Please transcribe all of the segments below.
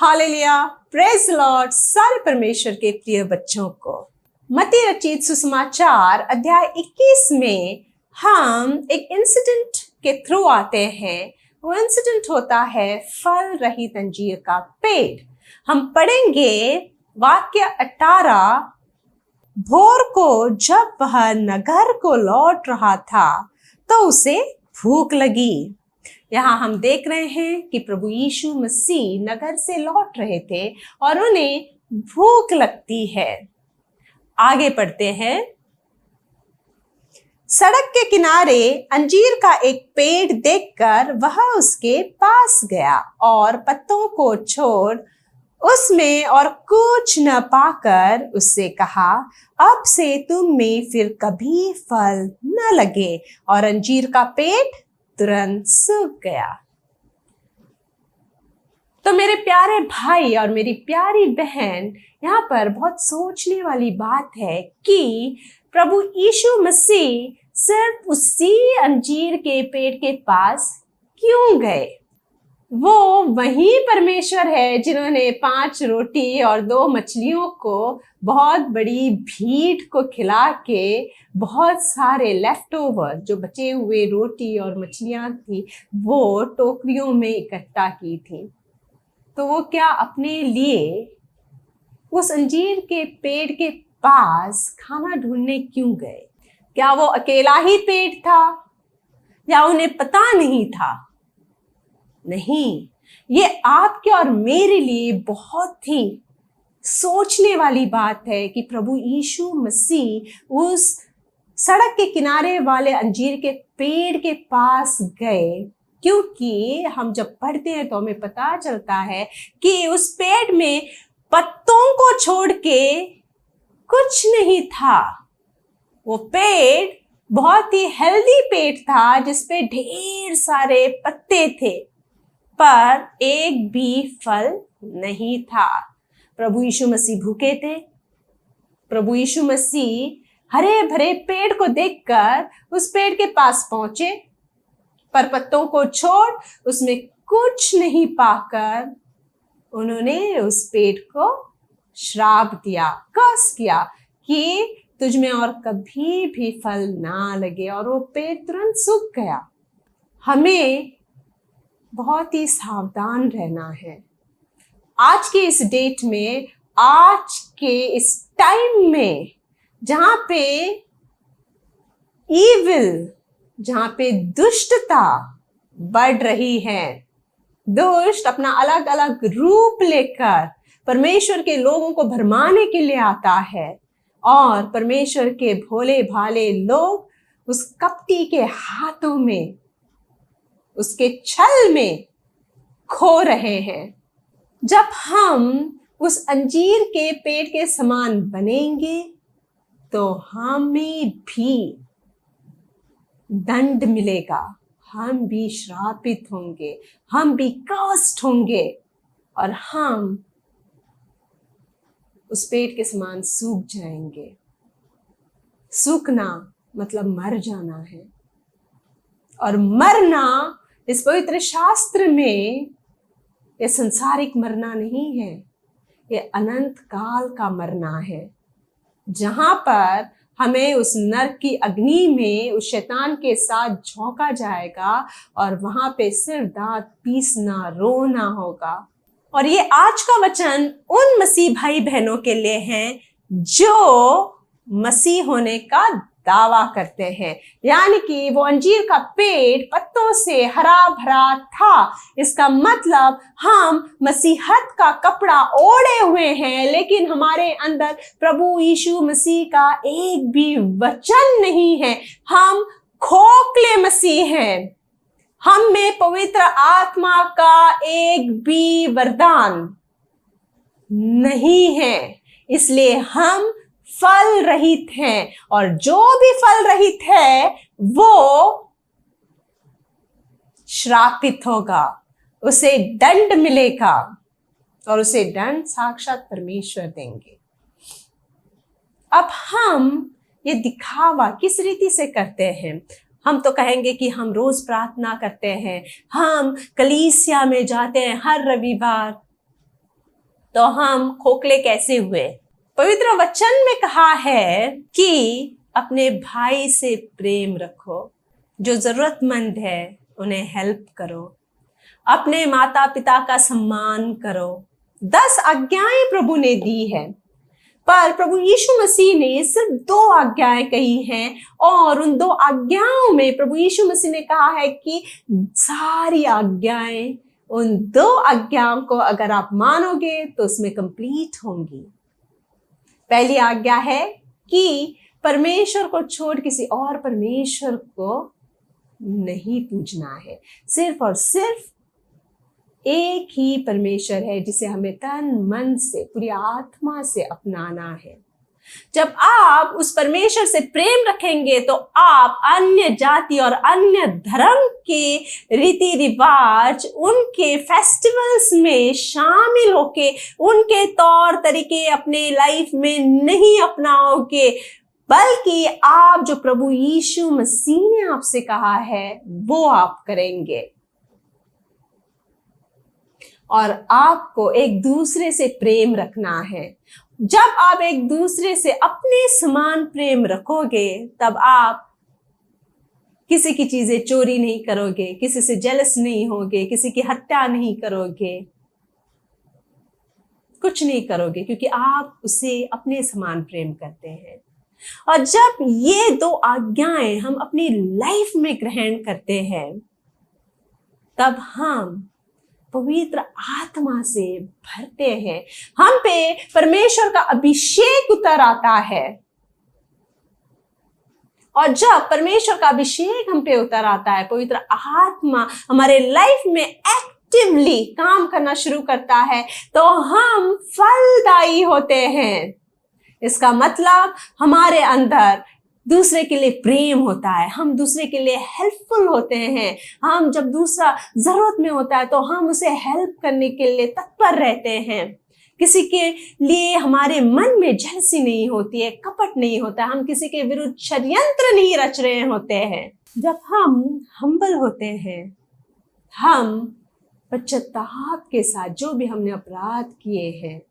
Hallelujah, praise Lord सारे परमेश्वर के प्रिय बच्चों को। मत्ती रचित सुसमाचार अध्याय 21 में हम एक इंसिडेंट के थ्रू आते हैं। वो इंसिडेंट होता है फल रहित अंजीर का पेड़। हम पढ़ेंगे वाक्य 18। भोर को जब वह नगर को लौट रहा था तो उसे भूख लगी। यहाँ हम देख रहे हैं कि प्रभु यीशु मसीह नगर से लौट रहे थे और उन्हें भूख लगती है। आगे पढ़ते हैं। सड़क के किनारे अंजीर का एक पेड़ देखकर वह उसके पास गया और पत्तों को छोड़ उसमें और कुछ न पाकर उससे कहा, अब से तुम में फिर कभी फल न लगे। और अंजीर का पेड़ तुरंत सूख गया। तो मेरे प्यारे भाई और मेरी प्यारी बहन, यहाँ पर बहुत सोचने वाली बात है कि प्रभु यीशु मसीह सिर्फ उसी अंजीर के पेड़ के पास क्यों गए? वो वही परमेश्वर है जिन्होंने 5 रोटी और 2 मछलियों को बहुत बड़ी भीड़ को खिला के बहुत सारे लेफ्ट ओवर जो बचे हुए रोटी और मछलियां थी वो टोकरियों में इकट्ठा की थी। तो वो क्या अपने लिए उस अंजीर के पेड़ के पास खाना ढूंढने क्यों गए? क्या वो अकेला ही पेड़ था या उन्हें पता नहीं था? नहीं, ये आपके और मेरे लिए बहुत ही सोचने वाली बात है कि प्रभु यीशु मसीह उस सड़क के किनारे वाले अंजीर के पेड़ के पास गए, क्योंकि हम जब पढ़ते हैं तो हमें पता चलता है कि उस पेड़ में पत्तों को छोड़ के कुछ नहीं था। वो पेड़ बहुत ही हेल्दी पेड़ था जिसपे ढेर सारे पत्ते थे, पर एक भी फल नहीं था। प्रभु यीशु मसीह भूखे थे। प्रभु यीशु मसीह हरे भरे पेड़ को देखकर उस पेड़ के पास पहुंचे, पर पत्तों को छोड़ उसमें कुछ नहीं पाकर उन्होंने उस पेड़ को श्राप दिया, कर्स किया कि तुझ में और कभी भी फल ना लगे, और वो पेड़ तुरंत सूख गया। हमें बहुत ही सावधान रहना है आज के इस डेट में, आज के इस टाइम में, जहां पे ईविल, जहां पे दुष्टता बढ़ रही है। दुष्ट अपना अलग अलग रूप लेकर परमेश्वर के लोगों को भरमाने के लिए आता है, और परमेश्वर के भोले भाले लोग उस कपटी के हाथों में, उसके छल में खो रहे हैं। जब हम उस अंजीर के पेड़ के समान बनेंगे तो हमें भी दंड मिलेगा, हम भी श्रापित होंगे, हम भी कर्स्ड होंगे, और हम उस पेड़ के समान सूख जाएंगे। सूखना मतलब मर जाना है, और मरना इस पवित्र शास्त्र में ये संसारिक मरना नहीं है, ये अनंत काल का मरना है, जहां पर हमें उस नरक की अग्नि में उस शैतान के साथ झोंका जाएगा, और वहां पे सिर दांत पीसना, रोना होगा। और ये आज का वचन उन मसीह भाई बहनों के लिए है जो मसीह होने का दावा करते हैं, यानी कि वो अंजीर का पेड़ पत्तों से हरा भरा था। इसका मतलब हम मसीहत का कपड़ा ओढ़े हुए हैं, लेकिन हमारे अंदर प्रभु यीशु मसीह का एक भी वचन नहीं है। हम खोखले मसीह हैं, हम में पवित्र आत्मा का एक भी वरदान नहीं है, इसलिए हम फल रहित हैं, और जो भी फल रहित है वो श्रापित होगा, उसे दंड मिलेगा, और उसे दंड साक्षात परमेश्वर देंगे। अब हम ये दिखावा किस रीति से करते हैं? हम तो कहेंगे कि हम रोज प्रार्थना करते हैं, हम कलीसिया में जाते हैं हर रविवार, तो हम खोखले कैसे हुए। पवित्र वचन में कहा है कि अपने भाई से प्रेम रखो, जो जरूरतमंद है उन्हें हेल्प करो, अपने माता पिता का सम्मान करो। 10 आज्ञाएं प्रभु ने दी है, पर प्रभु यीशु मसीह ने सिर्फ 2 आज्ञाएं कही हैं, और उन 2 आज्ञाओं में प्रभु यीशु मसीह ने कहा है कि सारी आज्ञाएं, उन 2 आज्ञाओं को अगर आप मानोगे तो उसमें कंप्लीट होंगी। पहली आज्ञा है कि परमेश्वर को छोड़ किसी और परमेश्वर को नहीं पूजना है। सिर्फ और सिर्फ एक ही परमेश्वर है जिसे हमें तन मन से, पूरी आत्मा से अपनाना है। जब आप उस परमेश्वर से प्रेम रखेंगे तो आप अन्य जाति और अन्य धर्म के रीति रिवाज, उनके फेस्टिवल्स में शामिल होके उनके तौर तरीके अपने लाइफ में नहीं अपनाओगे, बल्कि आप जो प्रभु यीशु मसीह ने आपसे कहा है वो आप करेंगे। और आपको एक दूसरे से प्रेम रखना है। जब आप एक दूसरे से अपने समान प्रेम रखोगे तब आप किसी की चीजें चोरी नहीं करोगे, किसी से जेलस नहीं होगे, किसी की हत्या नहीं करोगे, कुछ नहीं करोगे, क्योंकि आप उसे अपने समान प्रेम करते हैं। और जब ये 2 आज्ञाएं हम अपनी लाइफ में ग्रहण करते हैं तब हम पवित्र आत्मा से भरते हैं, हम पे परमेश्वर का अभिषेक उतर आता है। और जब परमेश्वर का अभिषेक हम पे उतर आता है, पवित्र आत्मा हमारे लाइफ में एक्टिवली काम करना शुरू करता है, तो हम फलदायी होते हैं। इसका मतलब हमारे अंदर दूसरे के लिए प्रेम होता है, हम दूसरे के लिए हेल्पफुल होते हैं। हम जब दूसरा जरूरत में होता है तो हम उसे हेल्प करने के लिए तत्पर रहते हैं। किसी के लिए हमारे मन में जलसी नहीं होती है, कपट नहीं होता, हम किसी के विरुद्ध षड्यंत्र नहीं रच रहे होते हैं। जब हम हम्बल होते हैं, हम पश्चाताप के साथ जो भी हमने अपराध किए हैं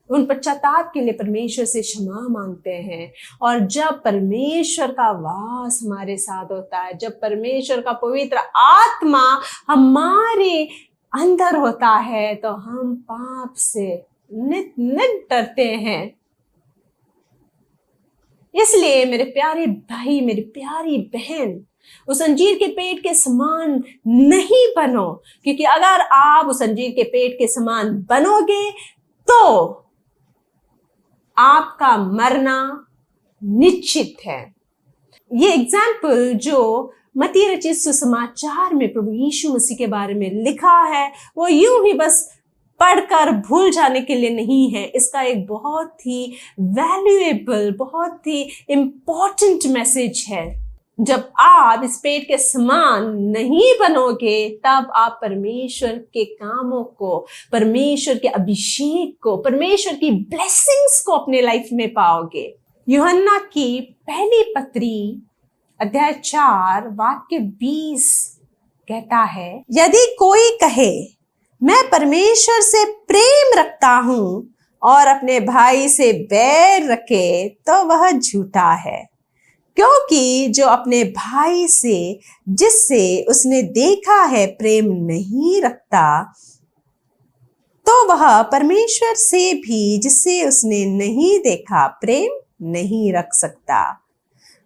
उन पश्चाताप के लिए परमेश्वर से क्षमा मांगते हैं। और जब परमेश्वर का वास हमारे साथ होता है, जब परमेश्वर का पवित्र आत्मा हमारे अंदर होता है, तो हम पाप से नित नित डरते हैं। इसलिए मेरे प्यारे भाई, मेरी प्यारी बहन, उस अंजीर के पेड़ के समान नहीं बनो, क्योंकि अगर आप उस अंजीर के पेड़ के समान बनोगे तो आपका मरना निश्चित है। ये एग्जाम्पल जो मत्ती रचित सुसमाचार में प्रभु यीशु मसीह के बारे में लिखा है, वो यूं ही बस पढ़कर भूल जाने के लिए नहीं है। इसका एक बहुत ही वैल्यूएबल, बहुत ही इंपॉर्टेंट मैसेज है। जब आप इस पेड़ के समान नहीं बनोगे तब आप परमेश्वर के कामों को, परमेश्वर के अभिषेक को, परमेश्वर की ब्लेसिंग्स को अपने लाइफ में पाओगे। यूहन्ना की पहली पत्री अध्याय 4 वाक्य 20 कहता है, यदि कोई कहे मैं परमेश्वर से प्रेम रखता हूं और अपने भाई से बैर रखे तो वह झूठा है, क्योंकि जो अपने भाई से जिससे उसने देखा है प्रेम नहीं रखता, तो वह परमेश्वर से भी जिससे उसने नहीं देखा प्रेम नहीं रख सकता।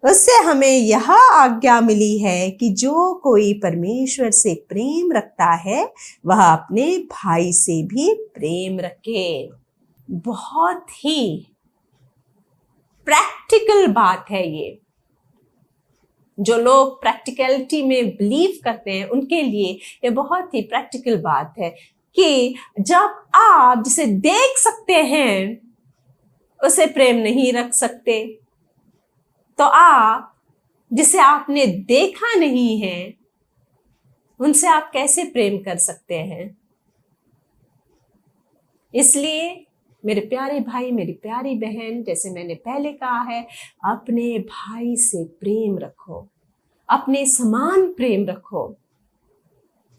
उससे हमें यह आज्ञा मिली है कि जो कोई परमेश्वर से प्रेम रखता है वह अपने भाई से भी प्रेम रखे। बहुत ही प्रैक्टिकल बात है ये। जो लोग प्रैक्टिकलिटी में बिलीव करते हैं उनके लिए ये बहुत ही प्रैक्टिकल बात है कि जब आप जिसे देख सकते हैं उसे प्रेम नहीं रख सकते, तो आप जिसे आपने देखा नहीं है उनसे आप कैसे प्रेम कर सकते हैं। इसलिए मेरे प्यारे भाई, मेरी प्यारी बहन, जैसे मैंने पहले कहा है, अपने भाई से प्रेम रखो, अपने समान प्रेम रखो।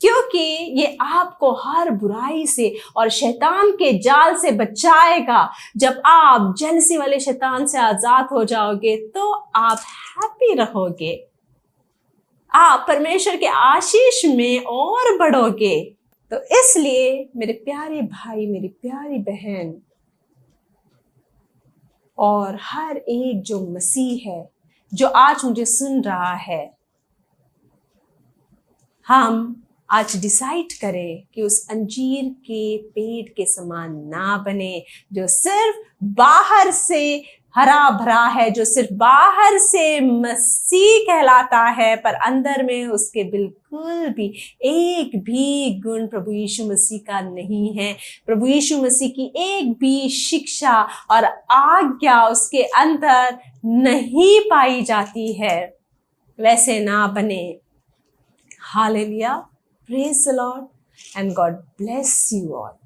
क्योंकि ये आपको हर बुराई से और शैतान के जाल से बचाएगा। जब आप जेलसी वाले शैतान से आजाद हो जाओगे तो आप हैप्पी रहोगे, आप परमेश्वर के आशीष में और बढ़ोगे। तो इसलिए मेरे प्यारे भाई, मेरी प्यारी बहन और हर एक जो मसीह है, जो आज मुझे सुन रहा है, हम आज डिसाइड करें कि उस अंजीर के पेड़ के समान ना बने, जो सिर्फ बाहर से हरा भरा है, जो सिर्फ बाहर से मसीह कहलाता है, पर अंदर में उसके बिल्कुल भी एक भी गुण प्रभु यीशु मसीह का नहीं है। प्रभु यीशु मसीह की एक भी शिक्षा और आज्ञा उसके अंदर नहीं पाई जाती है। वैसे ना बने। Hallelujah, praise the Lord, and God bless you all.